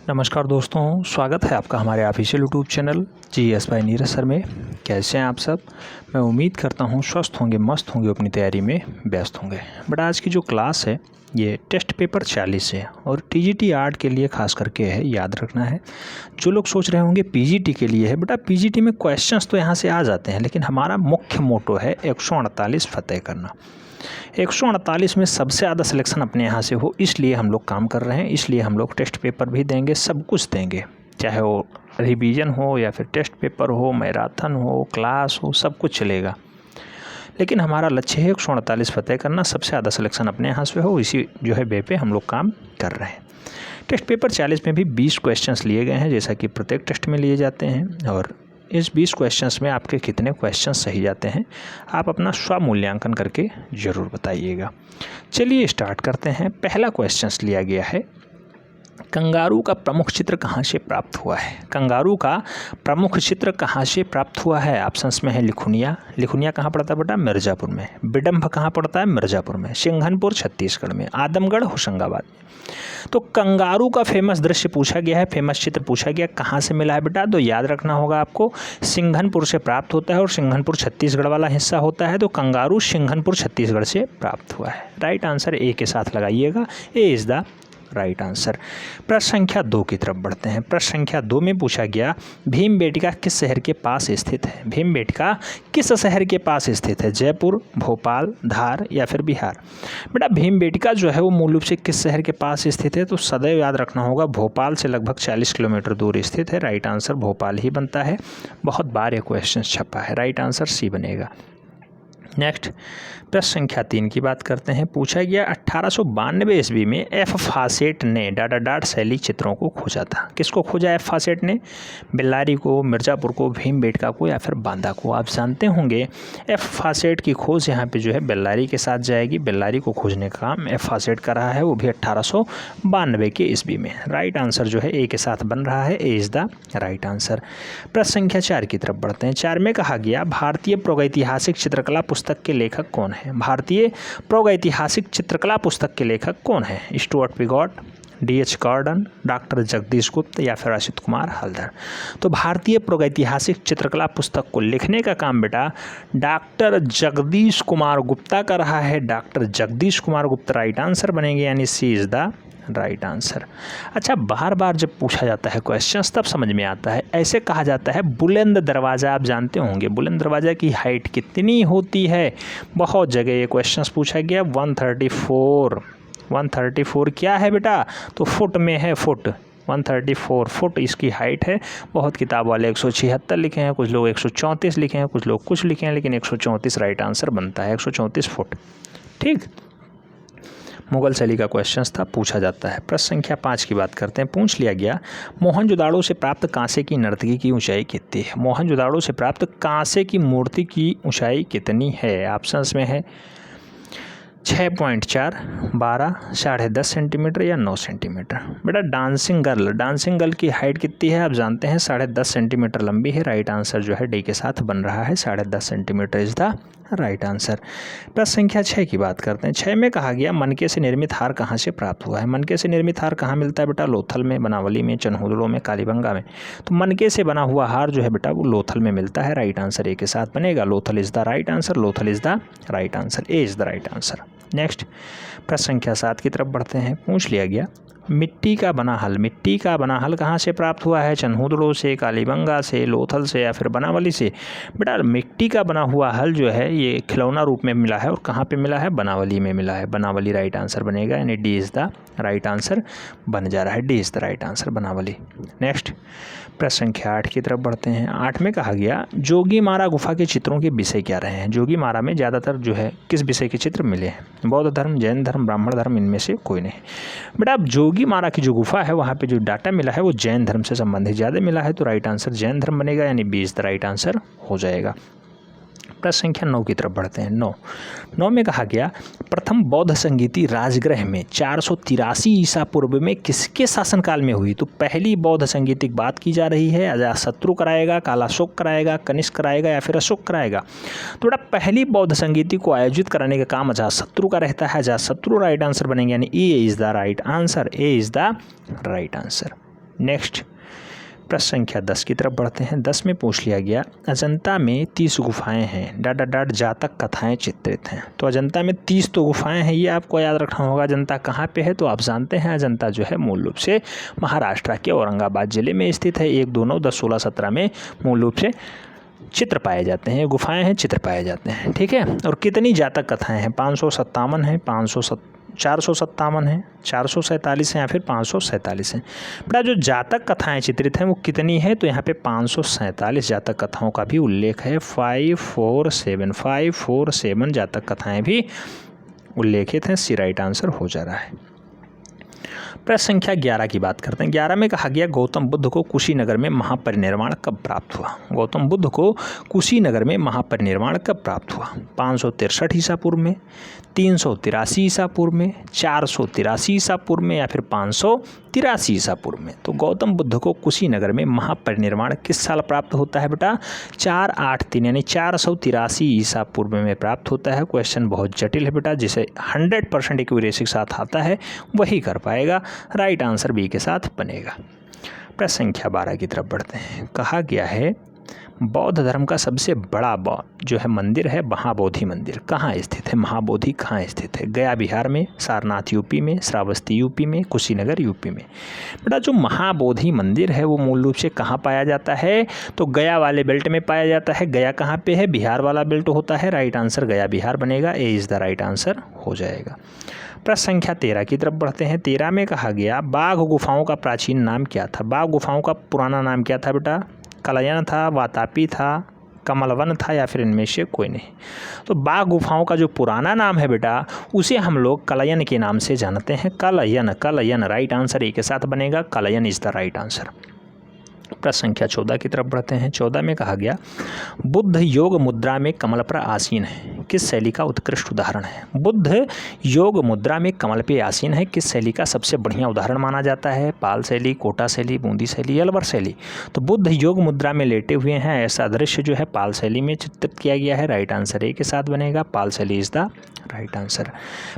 नमस्कार दोस्तों, स्वागत है आपका हमारे official YouTube channel GS by Neeraj sir में। कैसे हैं आप सब? मैं उम्मीद करता हूं स्वस्थ होंगे, मस्त होंगे, अपनी तैयारी में व्यस्त होंगे। बट आज की जो क्लास है ये टेस्ट पेपर 40 है और TGT आर्ट के लिए खास करके है, याद रखना है। जो लोग सोच रहे होंगे PGT के लिए है, बेटा PGT में क्वेश्चंस तो यहाँ से आ जाते हैं, लेकिन हमारा मुख्य मोटो है 148 फतेह करना। 148 में सबसे ज़्यादा सिलेक्शन अपने यहाँ से हो, इसलिए हम लोग काम कर रहे हैं। इसलिए हम लोग टेस्ट पेपर भी देंगे, सब कुछ देंगे, चाहे वो रिवीजन हो या फिर टेस्ट पेपर हो, मैराथन हो, क्लास हो, सब कुछ चलेगा। लेकिन हमारा लक्ष्य है 148 फतेह करना, सबसे ज़्यादा सिलेक्शन अपने यहाँ से हो, इसी जो है वे पे हम लोग काम कर रहे हैं। टेस्ट पेपर 40 में भी 20 क्वेश्चंस लिए गए हैं, जैसा कि प्रत्येक टेस्ट में लिए जाते हैं। और इस 20 क्वेश्चंस में आपके कितने क्वेश्चन सही जाते हैं, आप अपना स्वमूल्यांकन करके ज़रूर बताइएगा। चलिए स्टार्ट करते हैं। पहला क्वेश्चंस लिया गया है, कंगारू का प्रमुख चित्र कहाँ से प्राप्त हुआ है? कंगारू का प्रमुख चित्र कहाँ से प्राप्त हुआ है? ऑप्शंस में है लिखुनिया। लिखुनिया कहाँ पड़ता है बेटा? मिर्ज़ापुर में। बिडम्ब कहाँ पड़ता है? मिर्ज़ापुर में। सिंघनपुर छत्तीसगढ़ में। आदमगढ़ होशंगाबाद में। तो कंगारू का फेमस दृश्य पूछा गया है, फेमस चित्र पूछा गया, कहाँ से मिला है बेटा? तो याद रखना होगा आपको, सिंघनपुर से प्राप्त होता है और सिंघनपुर छत्तीसगढ़ वाला हिस्सा होता है। तो कंगारू सिंघनपुर छत्तीसगढ़ से प्राप्त हुआ है। राइट आंसर ए के साथ लगाइएगा, A is the right answer. प्रश्न संख्या 2 की तरफ बढ़ते हैं। प्रश्न संख्या 2 में पूछा गया, भीमबेटका किस शहर के पास स्थित है? भीमबेटका किस शहर के पास स्थित है? जयपुर, भोपाल, धार या फिर बिहार? बेटा भीमबेटका जो है वो मूल रूप से किस शहर के पास स्थित है? तो सदैव याद रखना होगा, भोपाल से लगभग 40 किलोमीटर दूर स्थित है। राइट आंसर भोपाल ही बनता है। बहुत बार ये क्वेश्चन छपा है। राइट आंसर सी बनेगा। नेक्स्ट प्रश्न संख्या 3 की बात करते हैं। पूछा गया 1892 ईस्वी में एफ फासेट ने डाट शैली चित्रों को खोजा था। किसको खोजा एफ फासेट ने? बेल्लारी को, मिर्ज़ापुर को, भीमबेटका को या फिर बांदा को? आप जानते होंगे एफ फासेट की खोज यहाँ पे जो है बेल्लारी के साथ जाएगी। बेल्लारी को खोजने का काम एफ फासेट कर रहा है, वो भी 1892 के ईस्वी में। राइट आंसर जो है ए के साथ बन रहा है, A is the right answer. प्रश्न संख्या 4 की तरफ बढ़ते हैं। 4 में कहा गया, भारतीय प्रागैतिहासिक चित्रकला पुस्तक के लेखक कौन है? भारतीय प्रागैतिहासिक चित्रकला पुस्तक के लेखक कौन है? Stuart Piggott, DH Gordon, doctor Jagdish Gupt या फिर असित कुमार हल्दर? तो भारतीय प्रागैतिहासिक चित्रकला पुस्तक को लिखने का काम बेटा डॉक्टर जगदीश कुमार गुप्ता कर रहा है। Doctor Jagdish Kumar Gupta right answer बनेंगे, यानी सी इज़ द राइट आंसर। अच्छा, बार बार जब पूछा जाता है क्वेश्चंस तब समझ में आता है। ऐसे कहा जाता है बुलंद दरवाज़ा, आप जानते होंगे बुलंद दरवाज़ा की हाइट कितनी होती है? बहुत जगह ये क्वेश्चंस पूछा गया। 134 क्या है बेटा? तो फुट में है, फुट। 134 फुट इसकी हाइट है। बहुत किताब वाले 176 लिखे हैं, कुछ लोग 134 लिखे हैं, कुछ लोग कुछ लिखे हैं, लेकिन 134 राइट आंसर बनता है, 134 फुट। ठीक, मुगल शैली का क्वेश्चन था, पूछा जाता है। प्रश्न संख्या 5 की बात करते हैं। पूछ लिया गया, मोहनजोदाड़ो से प्राप्त कांसे की नर्तकी की ऊंचाई कितनी है? मोहनजोदाड़ो से प्राप्त कांसे की मूर्ति की ऊंचाई कितनी है? ऑप्शंस में है 6.4, 12, 10.5 सेंटीमीटर या 9 सेंटीमीटर? बेटा डांसिंग गर्ल की हाइट कितनी है? आप जानते हैं 10.5 सेंटीमीटर लंबी है। राइट आंसर जो है डी के साथ बन रहा है, 10.5 centimetre is the right answer. प्रश्न संख्या 6 की बात करते हैं। 6 में कहा गया, मनके से निर्मित हार कहाँ से प्राप्त हुआ है? मनके से निर्मित हार कहाँ मिलता है बेटा? लोथल में, बनावली में, चनहुदड़ो में, कालीबंगा में। तो मनके से बना हुआ हार जो है बेटा वो लोथल में मिलता है। राइट आंसर ए के साथ बनेगा, Lothal is the right answer. Lothal is the right answer, A is the right answer. Next प्रश्न संख्या 7 की तरफ बढ़ते हैं। पूछ लिया गया, मिट्टी का बना हल कहाँ से प्राप्त हुआ है? चनहुदड़ो से, कालीबंगा से, लोथल से या फिर बनावली से? बेटा मिट्टी का बना हुआ हल जो है ये खिलौना रूप में मिला है, और कहाँ पे मिला है? बनावली में मिला है। बनावली राइट आंसर बनेगा, यानी D is the right answer बन जा रहा है, D is the right answer, Banawali. Next प्रश्न संख्या 8 की तरफ बढ़ते हैं। 8 में कहा गया, जोगीमारा गुफा के चित्रों के विषय क्या रहे हैं? जोगीमारा में ज़्यादातर जो है किस विषय के चित्र मिले हैं? बौद्ध धर्म, जैन धर्म, ब्राह्मण धर्म, इनमें से कोई नहीं। बेटा अब जोगीमारा की जो गुफा है वहाँ पे जो डाटा मिला है वो जैन धर्म से संबंधित ज़्यादा मिला है, तो राइट आंसर जैन धर्म बनेगा, यानी B is the right answer हो जाएगा। प्रश्न संख्या 9 की तरफ बढ़ते हैं। 9 में कहा गया, प्रथम बौद्ध संगीति राजगृह में 483 ईसा पूर्व में किसके शासनकाल में हुई? तो पहली बौद्ध संगीतिक बात की जा रही है। अजातशत्रु कराएगा, कालाशोक कराएगा, कनिष्क कराएगा या फिर अशोक कराएगा? तो बेटा पहली बौद्ध संगीति को आयोजित कराने का काम अजातशत्रु का रहता है। अजातशत्रु राइट आंसर बनेंगे, यानी A is the right answer, A is the right answer. Next प्रश्न संख्या 10 की तरफ बढ़ते हैं। 10 में पूछ लिया गया अजंता में 30 गुफाएं हैं डाट डाट डाट जातक कथाएं चित्रित हैं। तो अजंता में 30 तो गुफाएं हैं, ये आपको याद रखना होगा। अजंता कहाँ पे है? तो आप जानते हैं अजंता जो है मूल रूप से महाराष्ट्र के औरंगाबाद जिले में स्थित है। 1, 2, 9, 10, 16, 17 में मूल रूप से चित्र पाए जाते हैं, गुफाएं हैं, चित्र पाए जाते हैं। ठीक है। और कितनी जातक कथाएं हैं? 557 है, 457 है, 447 है या फिर 547 है। बेटा जो जातक कथाएं चित्रित हैं वो कितनी है? तो यहाँ पे 547 जातक कथाओं का भी उल्लेख है। 547 जातक कथाएं भी उल्लेखित हैं। सी राइट आंसर हो जा रहा है। प्रश्न संख्या 11 की बात करते हैं। 11 में कहा गया गौतम बुद्ध को कुशीनगर में महापरिनिर्वाण कब प्राप्त हुआ? गौतम बुद्ध को कुशीनगर में महापरिनिर्वाण कब प्राप्त हुआ? 563 ईसा पूर्व में, 383 ईसा पूर्व में, 483 ईसा पूर्व में या फिर 583 ईसा पूर्व में। तो गौतम बुद्ध को कुशीनगर में महापरिनिर्वाण किस साल प्राप्त होता है बेटा? 483 यानी 483 ईसा पूर्व में प्राप्त होता है। क्वेश्चन बहुत जटिल है बेटा, जिसे 100% एक्यूरेसी के साथ आता है वही कर पाएगा। राइट आंसर बी के साथ बनेगा। प्रश्न संख्या 12 की तरफ बढ़ते हैं। कहा गया है बौद्ध धर्म का सबसे बड़ा जो है मंदिर है महाबोधि मंदिर, कहाँ स्थित है? महाबोधि कहाँ स्थित है? गया बिहार में, सारनाथ यूपी में, श्रावस्ती यूपी में, कुशीनगर यूपी में। बेटा जो महाबोधि मंदिर है वो मूल रूप से कहाँ पाया जाता है? तो गया वाले बेल्ट में पाया जाता है। गया कहाँ पे है? बिहार वाला बेल्ट होता है। राइट आंसर गया बिहार बनेगा। A is the right answer हो जाएगा। प्रश्न संख्या 13 की तरफ बढ़ते हैं। 13 में कहा गया बाघ गुफाओं का प्राचीन नाम क्या था? बाघ गुफाओं का पुराना नाम क्या था बेटा? कलयन था, वातापी था, कमलवन था या फिर इनमें से कोई नहीं। तो बाघ गुफाओं का जो पुराना नाम है बेटा उसे हम लोग कलयन के नाम से जानते हैं। कलयन राइट आंसर ए के साथ बनेगा। कलयन इज़ द राइट आंसर। प्रश्न संख्या 14 की तरफ बढ़ते हैं। 14 में कहा गया बुद्ध योग मुद्रा में कमल पर आसीन है, किस शैली का उत्कृष्ट उदाहरण है? बुद्ध योग मुद्रा में कमल पे आसीन है, किस शैली का सबसे बढ़िया उदाहरण माना जाता है? पाल शैली, कोटा शैली, बूंदी शैली, अलवर शैली। तो बुद्ध योग मुद्रा में लेटे हुए हैं, ऐसा दृश्य जो है पाल शैली में चित्रित किया गया है। राइट आंसर ए के साथ बनेगा। पाल शैली इज द राइट आंसर।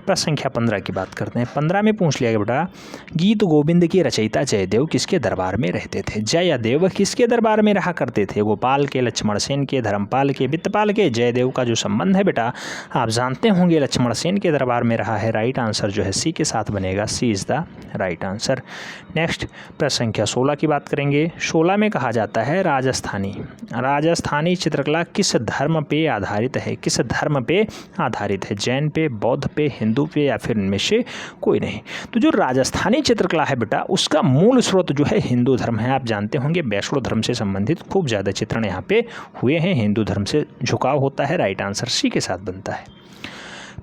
प्रश्न संख्या 15 की बात करते हैं। 15 में पूछ लिया गया बेटा गीत गोविंद के रचयिता जयदेव किसके दरबार में रहते थे? जयदेव किसके दरबार में रहा करते थे? गोपाल के, लक्ष्मण सेन के, धर्मपाल के, वित्तपाल के। जयदेव का जो संबंध है बेटा आप जानते होंगे लक्ष्मण सेन के दरबार में रहा है। राइट आंसर जो है सी के साथ बनेगा। C is the right answer. Next प्रश्न संख्या 16 की बात करेंगे। 16 में कहा जाता है राजस्थानी चित्रकला किस धर्म पे आधारित है? किस धर्म पे आधारित है? जैन पे, बौद्ध पे, हिंदू पे या फिर इनमें से कोई नहीं। तो जो राजस्थानी चित्रकला है बेटा उसका मूल स्रोत जो है हिंदू धर्म है। आप जानते होंगे वैष्णो धर्म से संबंधित खूब ज़्यादा चित्रण यहाँ पे हुए हैं। हिंदू धर्म से झुकाव होता है। राइट आंसर सी के साथ बनता है।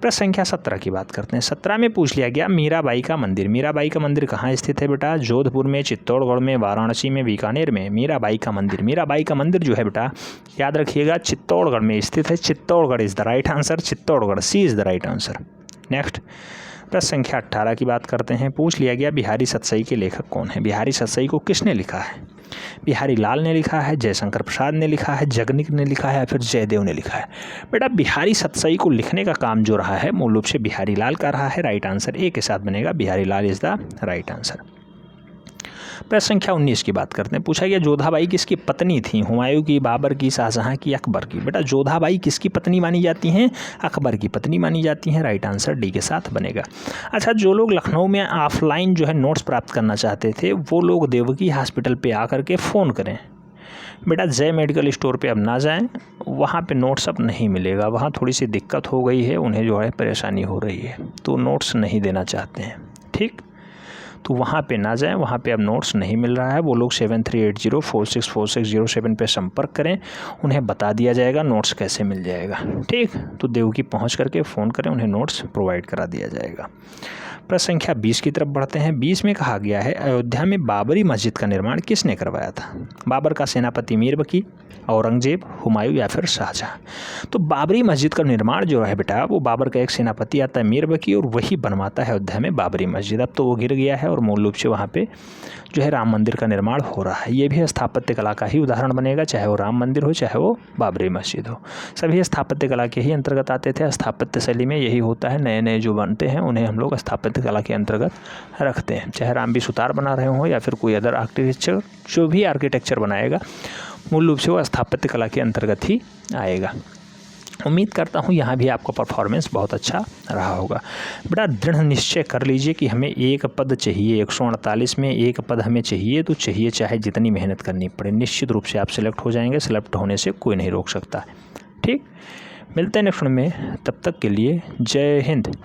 प्रश्न संख्या 17 की बात करते हैं। 17 में पूछ लिया गया मीराबाई का मंदिर कहाँ स्थित है बेटा? जोधपुर में, चित्तौड़गढ़ में, वाराणसी में, बीकानेर में। मीराबाई का मंदिर जो है बेटा याद रखिएगा चित्तौड़गढ़ में स्थित है। Chittorgarh is the right answer. Chittorgarh C is the right answer. Next प्रश्न संख्या 18 की बात करते हैं। पूछ लिया गया बिहारी सतसई के लेखक कौन है? बिहारी सतसई को किसने लिखा है? बिहारी लाल ने लिखा है, जयशंकर प्रसाद ने लिखा है, जगनिक ने लिखा है या फिर जयदेव ने लिखा है? बेटा बिहारी सतसई को लिखने का काम जो रहा है मूल रूप से बिहारी लाल का रहा है। राइट आंसर ए के साथ बनेगा। बिहारी लाल इज़ द राइट आंसर। प्रश्न संख्या 19 की बात करते हैं। पूछा गया जोधाबाई किसकी पत्नी थी? हुमायूं की, बाबर की, शाहजहां की, अकबर की। बेटा जोधाबाई किसकी पत्नी मानी जाती हैं? अकबर की पत्नी मानी जाती हैं। राइट आंसर डी के साथ बनेगा। अच्छा जो लोग लखनऊ में ऑफलाइन जो है नोट्स प्राप्त करना चाहते थे वो लोग देवकी हॉस्पिटल पे आकर के फ़ोन करें। बेटा जय मेडिकल स्टोर पे अब ना जाएं, वहाँ पे नोट्स अब नहीं मिलेगा। वहाँ थोड़ी सी दिक्कत हो गई है, उन्हें जो है परेशानी हो रही है तो नोट्स नहीं देना चाहते हैं। ठीक, तो वहाँ पे ना जाएं, वहाँ पे अब नोट्स नहीं मिल रहा है। वो लोग 7380464607 पे संपर्क करें, उन्हें बता दिया जाएगा नोट्स कैसे मिल जाएगा। ठीक, तो देवकी पहुँच करके फ़ोन करें, उन्हें नोट्स प्रोवाइड करा दिया जाएगा। प्रश्न संख्या 20 की तरफ बढ़ते हैं। 20 में कहा गया है अयोध्या में बाबरी मस्जिद का निर्माण किसने करवाया था? बाबर का सेनापति मीरबकी, औरंगजेब, हुमायूं या फिर शाहजहां। तो बाबरी मस्जिद का निर्माण जो है बेटा वो बाबर का एक सेनापति आता है मीरबकी और वही बनवाता है अयोध्या में बाबरी मस्जिद। अब तो वो गिर गया है और मूल रूप से वहाँ पे जो है राम मंदिर का निर्माण हो रहा है। ये भी स्थापत्य कला का ही उदाहरण बनेगा, चाहे वो राम मंदिर हो चाहे वो बाबरी मस्जिद हो। सभी स्थापत्य कला के ही अंतर्गत आते थे। स्थापत्य शैली में यही होता है, नए नए जो बनते हैं उन्हें हम लोग स्थापत्य स्थापत्य कला के अंतर्गत रखते हैं। चाहे रामबी सुतार बना रहे हों या फिर कोई अदर आर्किटेक्चर, जो भी आर्किटेक्चर बनाएगा मूल रूप से वो स्थापत्य कला के अंतर्गत ही आएगा। उम्मीद करता हूँ यहाँ भी आपका परफॉर्मेंस बहुत अच्छा रहा होगा। बड़ा दृढ़ निश्चय कर लीजिए कि हमें एक पद चाहिए, 148 में एक पद हमें चाहिए तो चाहिए, चाहे जितनी मेहनत करनी पड़े। निश्चित रूप से आप सिलेक्ट हो जाएंगे, सिलेक्ट होने से कोई नहीं रोक सकता। ठीक, मिलते हैं नेक्स्ट में, तब तक के लिए जय हिंद।